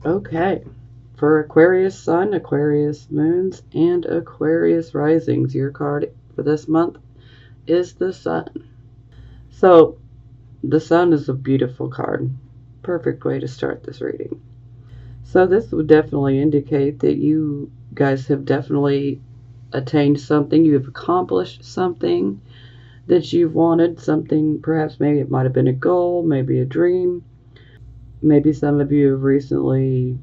Okay. For Aquarius Sun, Aquarius Moons, and Aquarius Risings, your card for this month is the Sun. So, the Sun is a beautiful card. Perfect way to start this reading. So, this would definitely indicate that you guys have definitely attained something. You have accomplished something that you've wanted. Something, perhaps, maybe it might have been a goal, maybe a dream. Maybe some of you have recently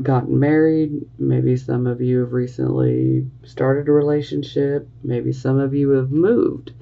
gotten married. Maybe some of you have recently started a relationship. Maybe some of you have moved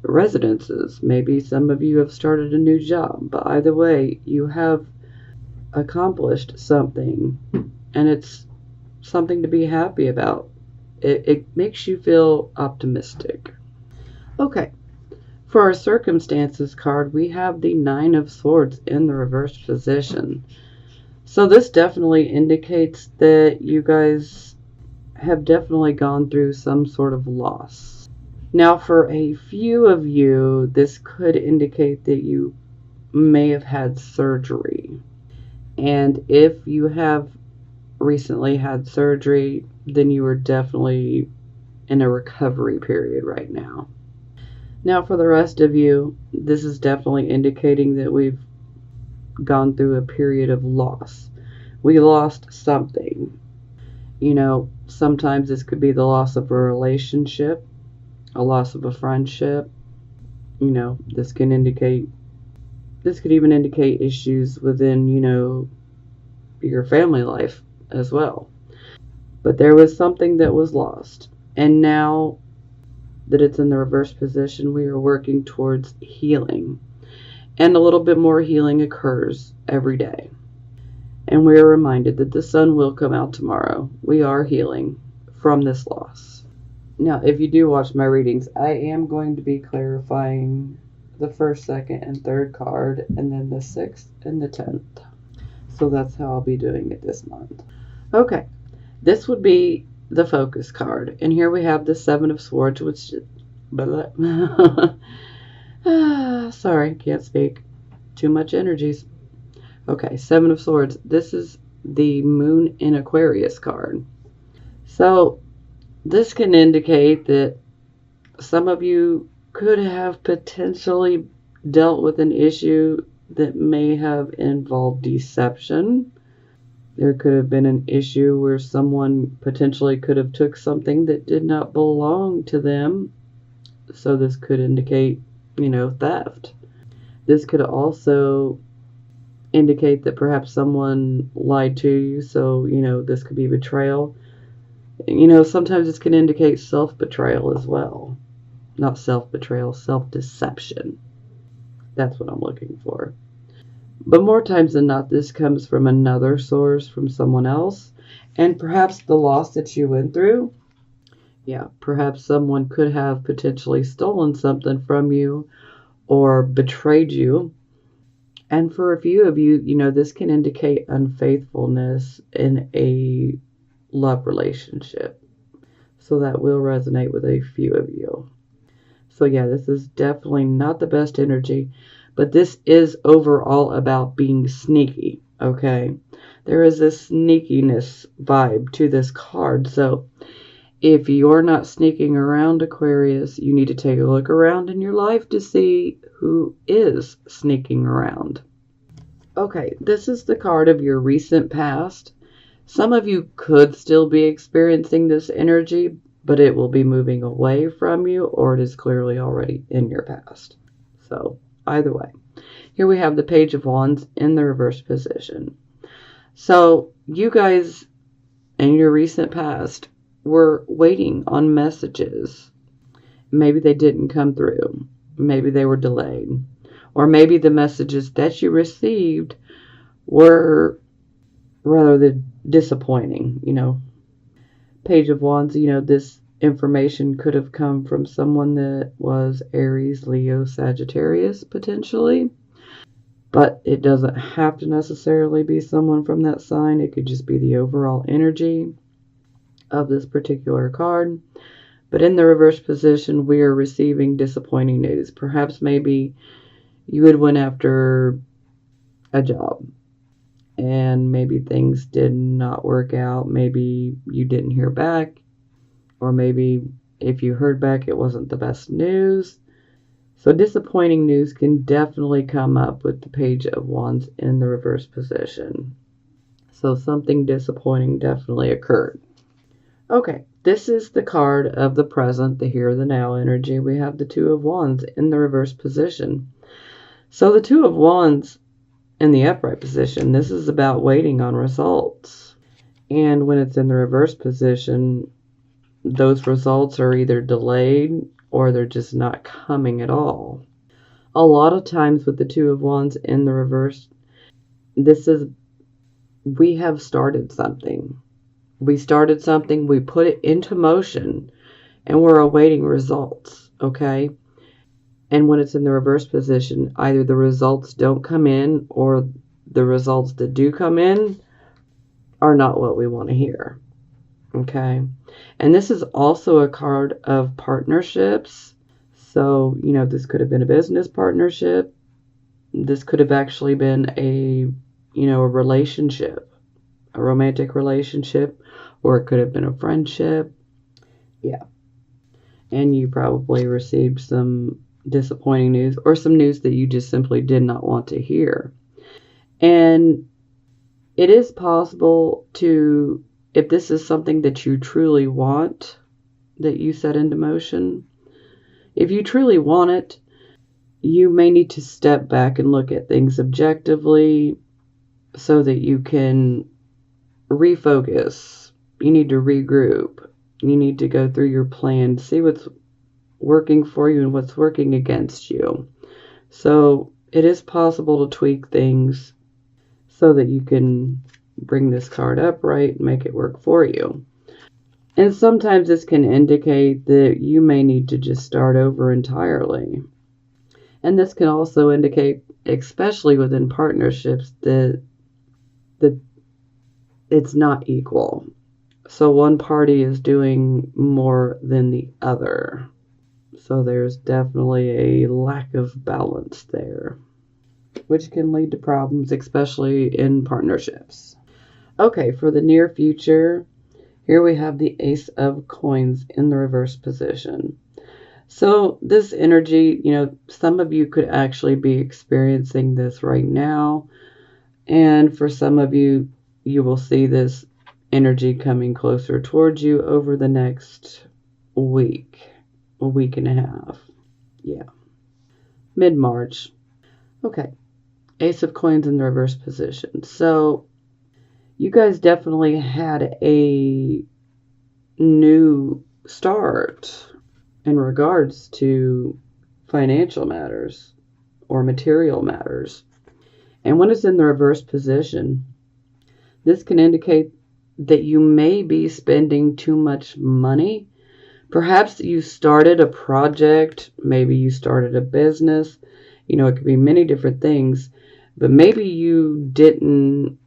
residences. Maybe some of you have started a new job. But either way, you have accomplished something, and it's something to be happy about. It makes you feel optimistic. Okay, for our circumstances card, we have the Nine of Swords in the reversed position. So this definitely indicates that you guys have definitely gone through some sort of loss. Now, for a few of you, this could indicate that you may have had surgery. And if you have recently had surgery, then you are definitely in a recovery period right now. Now, for the rest of you, this is definitely indicating that we've gone through a period of loss. We lost something. You know, sometimes this could be the loss of a relationship, a loss of a friendship. You know, this could even indicate issues within, your family life as well. But there was something that was lost. And now that it's in the reverse position, we are working towards healing. And a little bit more healing occurs every day. And we are reminded that the sun will come out tomorrow. We are healing from this loss. Now, if you do watch my readings, I am going to be clarifying the first, second, and third card, and then the 6th and the 10th. So that's how I'll be doing it this month. Okay, this would be the focus card. And here we have the Seven of Swords, which... sorry, can't speak. Too much energies. Okay, Seven of Swords. This is the Moon in Aquarius card. So this can indicate that some of you could have potentially dealt with an issue that may have involved deception. There could have been an issue where someone potentially could have took something that did not belong to them. So this could indicate, theft. This could also indicate that perhaps someone lied to you. So, this could be betrayal. Sometimes this can indicate self-betrayal as well. Not self-betrayal, self-deception. That's what I'm looking for. But more times than not, this comes from another source, from someone else. And perhaps the loss that you went through, perhaps someone could have potentially stolen something from you or betrayed you. And for a few of you, this can indicate unfaithfulness in a love relationship. So that will resonate with a few of you. So this is definitely not the best energy, but this is overall about being sneaky, okay? There is a sneakiness vibe to this card. So if you're not sneaking around, Aquarius, you need to take a look around in your life to see who is sneaking around. Okay, this is the card of your recent past. Some of you could still be experiencing this energy, but it will be moving away from you, or it is clearly already in your past. So either way. Here we have the Page of Wands in the reverse position. So you guys in your recent past were waiting on messages. Maybe they didn't come through. Maybe they were delayed. Or maybe the messages that you received were rather disappointing, Page of Wands, this information could have come from someone that was Aries, Leo, Sagittarius, potentially. But it doesn't have to necessarily be someone from that sign. It could just be the overall energy of this particular card. But in the reverse position, we are receiving disappointing news. Perhaps maybe you had went after a job and maybe things did not work out. Maybe you didn't hear back, or maybe if you heard back, it wasn't the best news. So disappointing news can definitely come up with the Page of Wands in the reverse position. So something disappointing definitely occurred. Okay, this is the card of the present, the here, the now energy. We have the Two of Wands in the reverse position. So the Two of Wands in the upright position, this is about waiting on results. And when it's in the reverse position, those results are either delayed or they're just not coming at all. A lot of times with the Two of Wands in the reverse, this is, we have started something. We started something, we put it into motion, and we're awaiting results, okay? And when it's in the reverse position, either the results don't come in or the results that do come in are not what we want to hear, okay? And this is also a card of partnerships. So, this could have been a business partnership. This could have actually been a relationship, a romantic relationship, or it could have been a friendship. Yeah. And you probably received some disappointing news or some news that you just simply did not want to hear. And it is possible to, if this is something that you truly want, that you set into motion, if you truly want it, you may need to step back and look at things objectively so that you can refocus. You need to regroup. You need to go through your plan, see what's working for you and what's working against you. So it is possible to tweak things so that you can bring this card upright and make it work for you. And sometimes this can indicate that you may need to just start over entirely. And this can also indicate, especially within partnerships, that it's not equal. So one party is doing more than the other. So there's definitely a lack of balance there, which can lead to problems, especially in partnerships. Okay, for the near future, here we have the Ace of Coins in the reverse position. So this energy, some of you could actually be experiencing this right now. And for some of you, you will see this energy coming closer towards you over the next week, a week and a half. Yeah. Mid-March. Okay. Ace of Coins in the reverse position. So you guys definitely had a new start in regards to financial matters or material matters. And when it's in the reverse position, this can indicate that you may be spending too much money. Perhaps you started a project, maybe you started a business, it could be many different things, but maybe you didn't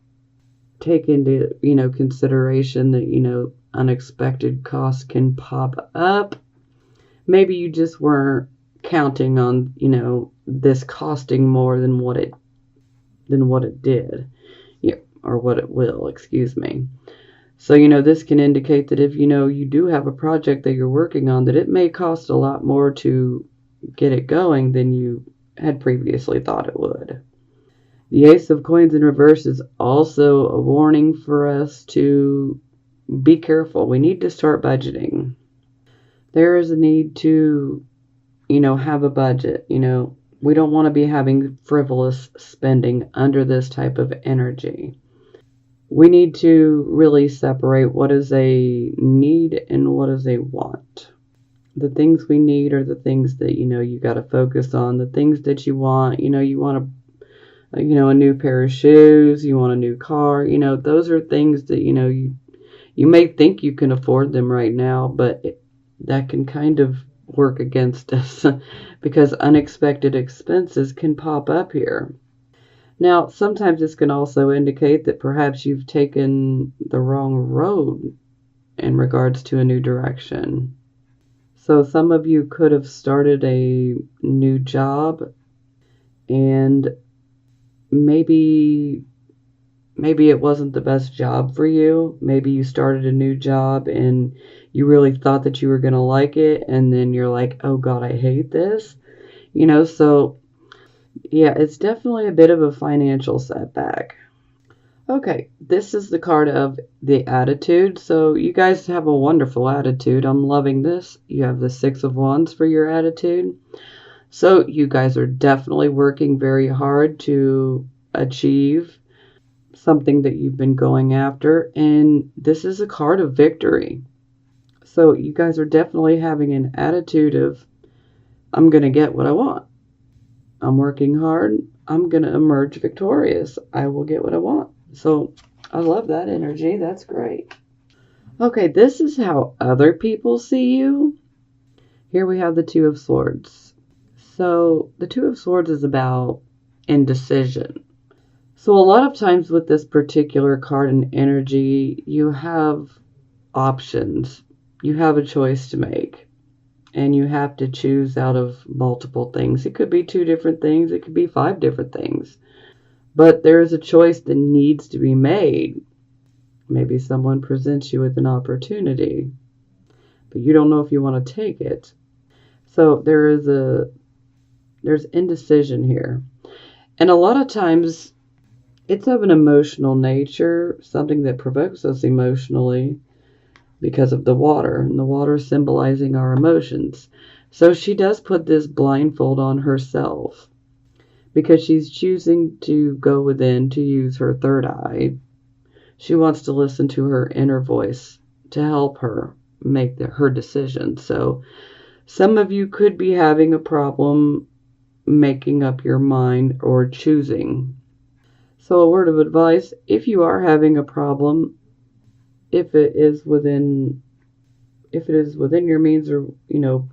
take into, consideration that, unexpected costs can pop up. Maybe you just weren't counting on, this costing more than what it did. Yeah, or what it will, excuse me. So, this can indicate that if, you do have a project that you're working on, that it may cost a lot more to get it going than you had previously thought it would. The Ace of Coins in reverse is also a warning for us to be careful. We need to start budgeting. There is a need to, have a budget. We don't want to be having frivolous spending under this type of energy. We need to really separate what is a need and what is a want. The things we need are the things that, you got to focus on. The things that you want, you want a new pair of shoes, you want a new car, those are things that, you may think you can afford them right now, but that can kind of work against us because unexpected expenses can pop up here. Now, sometimes this can also indicate that perhaps you've taken the wrong road in regards to a new direction. So some of you could have started a new job and maybe maybe it wasn't the best job for you. Maybe you started a new job and you really thought that you were going to like it, and then you're like, oh God, I hate this. So yeah, it's definitely a bit of a financial setback. Okay, this is the card of the attitude. So you guys have a wonderful attitude. I'm loving this. You have the Six of Wands for your attitude. So you guys are definitely working very hard to achieve something that you've been going after. And this is a card of victory. So you guys are definitely having an attitude of, I'm going to get what I want. I'm working hard. I'm going to emerge victorious. I will get what I want. So I love that energy. That's great. Okay, this is how other people see you. Here we have the Two of Swords. So the Two of Swords is about indecision. So a lot of times with this particular card and energy, you have options. You have a choice to make. And you have to choose out of multiple things. It could be 2 different things. It could be 5 different things. But there is a choice that needs to be made. Maybe someone presents you with an opportunity, but you don't know if you want to take it. So there's indecision here. And a lot of times it's of an emotional nature, something that provokes us emotionally because of the water, and the water symbolizing our emotions. So she does put this blindfold on herself because she's choosing to go within, to use her third eye. She wants to listen to her inner voice to help her make her decision. So some of you could be having a problem making up your mind or choosing. So a word of advice, if you are having a problem, if it is within your means, or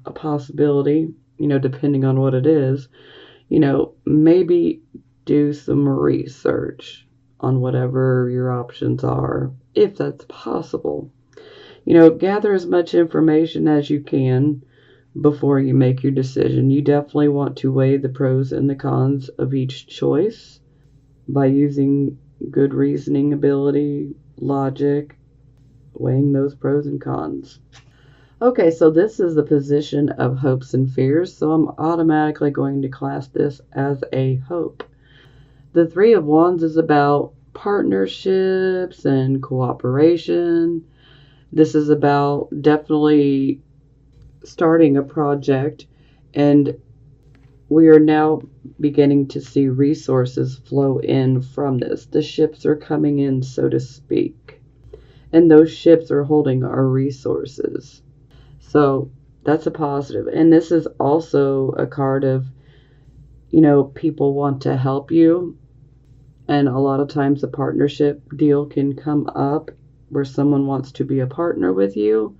a possibility, depending on what it is, maybe do some research on whatever your options are, if that's possible. Gather as much information as you can before you make your decision. You definitely want to weigh the pros and the cons of each choice by using good reasoning ability, logic, weighing those pros and cons. Okay, so this is the position of hopes and fears, so I'm automatically going to class this as a hope. The Three of Wands is about partnerships and cooperation. This is about definitely starting a project, and we are now beginning to see resources flow in from this. The ships are coming in, so to speak, and those ships are holding our resources. So that's a positive. And this is also a card of, people want to help you. And a lot of times a partnership deal can come up where someone wants to be a partner with you,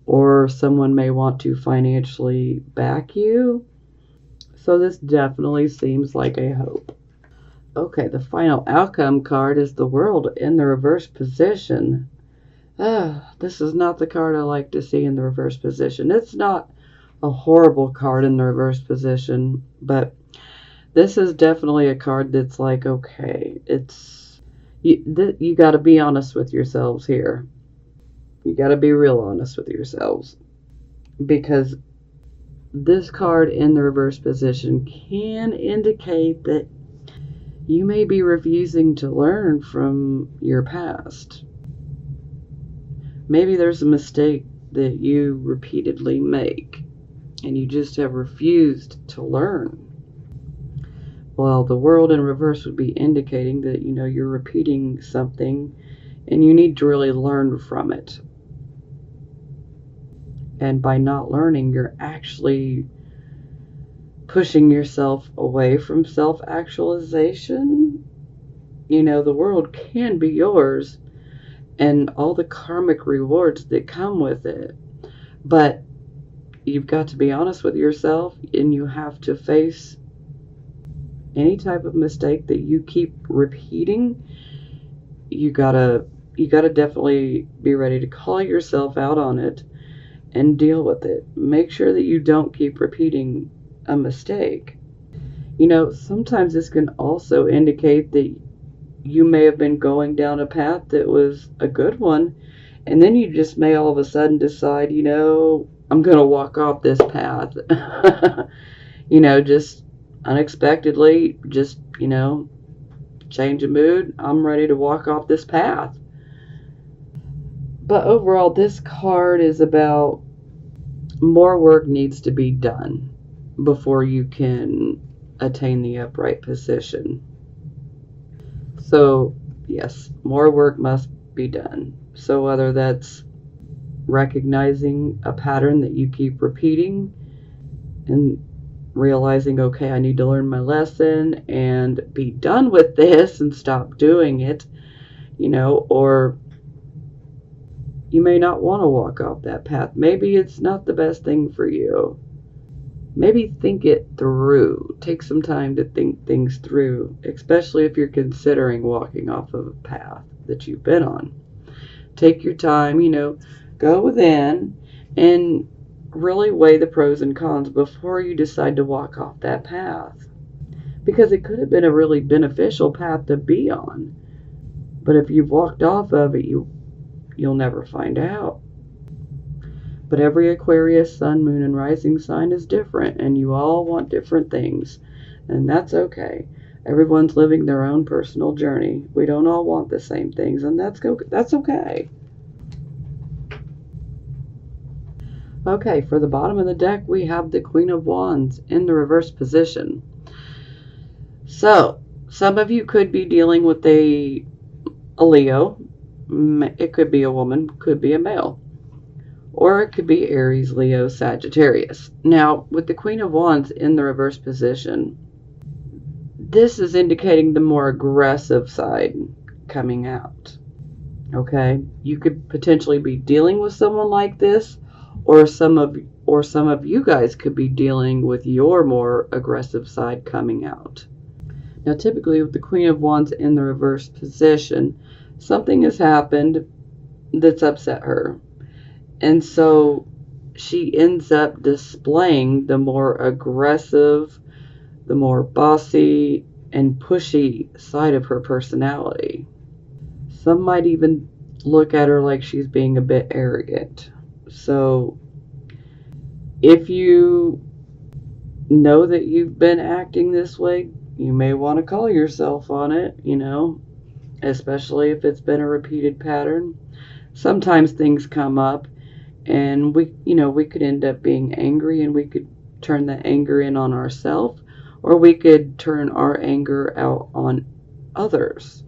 or someone may want to financially back you. So this definitely seems like a hope. Okay, the final outcome card is the World in the reverse position. This is not the card I like to see in the reverse position. It's not a horrible card in the reverse position, but this is definitely a card that's like, okay, you got to be honest with yourselves here. You got to be real honest with yourselves, because this card in the reverse position can indicate that you may be refusing to learn from your past. Maybe there's a mistake that you repeatedly make and you just have refused to learn. Well, the World in reverse would be indicating that, you're repeating something and you need to really learn from it. And by not learning, you're actually pushing yourself away from self-actualization. The world can be yours and all the karmic rewards that come with it. But you've got to be honest with yourself, and you have to face any type of mistake that you keep repeating. You gotta definitely be ready to call yourself out on it and deal with it. Make sure that you don't keep repeating a mistake. Sometimes this can also indicate that you may have been going down a path that was a good one, and then you just may all of a sudden decide, I'm going to walk off this path. Just unexpectedly, just, change of mood. I'm ready to walk off this path. But overall, this card is about more work needs to be done before you can attain the upright position. So, yes, more work must be done. So whether that's recognizing a pattern that you keep repeating and realizing, okay, I need to learn my lesson and be done with this and stop doing it, or you may not want to walk off that path. Maybe it's not the best thing for you. Maybe think it through. Take some time to think things through, especially if you're considering walking off of a path that you've been on. Take your time, go within and really weigh the pros and cons before you decide to walk off that path. Because it could have been a really beneficial path to be on. But if you've walked off of it, you'll never find out. But every Aquarius, sun, moon, and rising sign is different, and you all want different things. And that's okay. Everyone's living their own personal journey. We don't all want the same things, and that's okay. Okay, for the bottom of the deck, we have the Queen of Wands in the reverse position. So, some of you could be dealing with a Leo. It could be a woman, could be a male. Or it could be Aries, Leo, Sagittarius. Now, with the Queen of Wands in the reverse position, this is indicating the more aggressive side coming out. Okay? You could potentially be dealing with someone like this, or some of you guys could be dealing with your more aggressive side coming out. Now, typically with the Queen of Wands in the reverse position, something has happened that's upset her. And so she ends up displaying the more aggressive, the more bossy and pushy side of her personality. Some might even look at her like she's being a bit arrogant. So if you know that you've been acting this way, you may want to call yourself on it, especially if it's been a repeated pattern. Sometimes things come up and we could end up being angry, and we could turn that anger in on ourselves, or we could turn our anger out on others.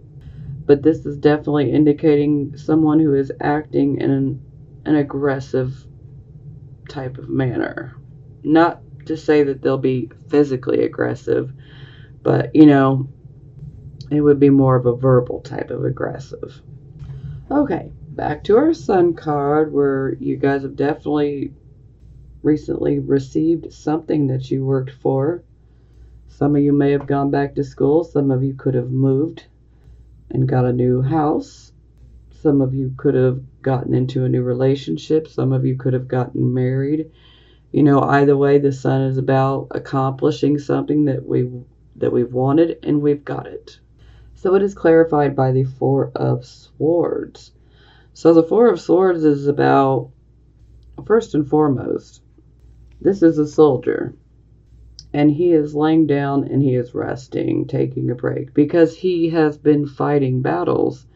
But this is definitely indicating someone who is acting in an aggressive type of manner. Not to say that they'll be physically aggressive, but it would be more of a verbal type of aggressive. Okay, back to our Sun card, where you guys have definitely recently received something that you worked for. Some of you may have gone back to school. Some of you could have moved and got a new house. Some of you could have gotten into a new relationship. Some of you could have gotten married. Either way, the Sun is about accomplishing something that we've wanted, and we've got it. So it is clarified by the Four of Swords. So the Four of Swords is about, first and foremost, this is a soldier. And he is laying down and he is resting, taking a break, because he has been fighting battles.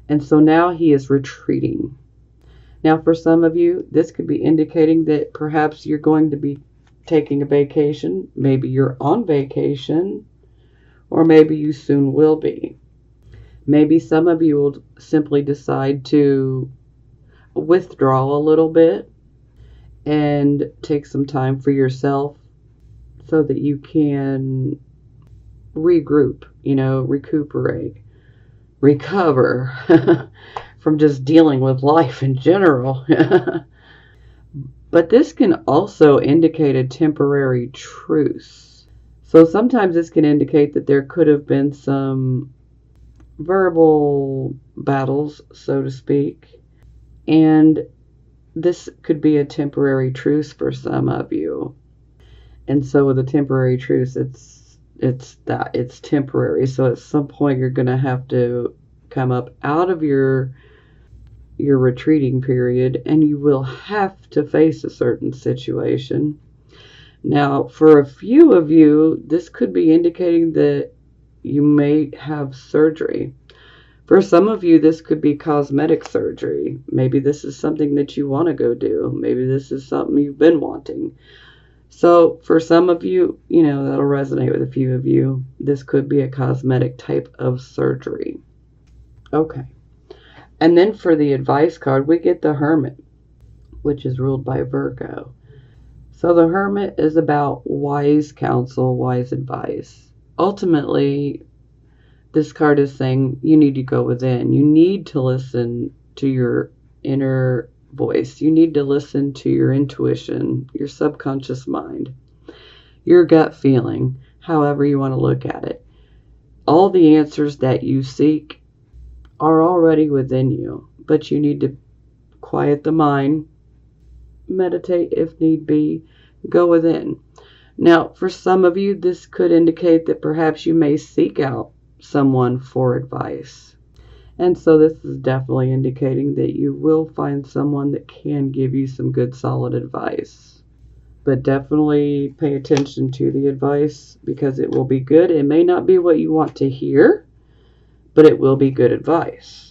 And so now he is retreating. Now for some of you, this could be indicating that perhaps you're going to be taking a vacation. Maybe you're on vacation. Or maybe you soon will be. Maybe some of you will simply decide to withdraw a little bit and take some time for yourself so that you can regroup, recuperate, recover from just dealing with life in general. But this can also indicate a temporary truce. So sometimes this can indicate that there could have been some verbal battles, so to speak, and this could be a temporary truce for some of you. And so with a temporary truce, it's it's temporary. So at some point you're going to have to come up out of your retreating period, and you will have to face a certain situation. Now, for a few of you, this could be indicating that you may have surgery. For some of you, this could be cosmetic surgery. Maybe this is something that you want to go do. Maybe this is something you've been wanting. So for some of you, that'll resonate with a few of you. This could be a cosmetic type of surgery. Okay. And then for the advice card, we get the Hermit, which is ruled by Virgo. So the Hermit is about wise counsel, wise advice. Ultimately, this card is saying you need to go within. You need to listen to your inner voice. You need to listen to your intuition, your subconscious mind, your gut feeling, however you want to look at it. All the answers that you seek are already within you, but you need to quiet the mind, meditate if need be, go within. Now, for some of you, this could indicate that perhaps you may seek out someone for advice. And so this is definitely indicating that you will find someone that can give you some good solid advice. But definitely pay attention to the advice, because it will be good. It may not be what you want to hear, but it will be good advice.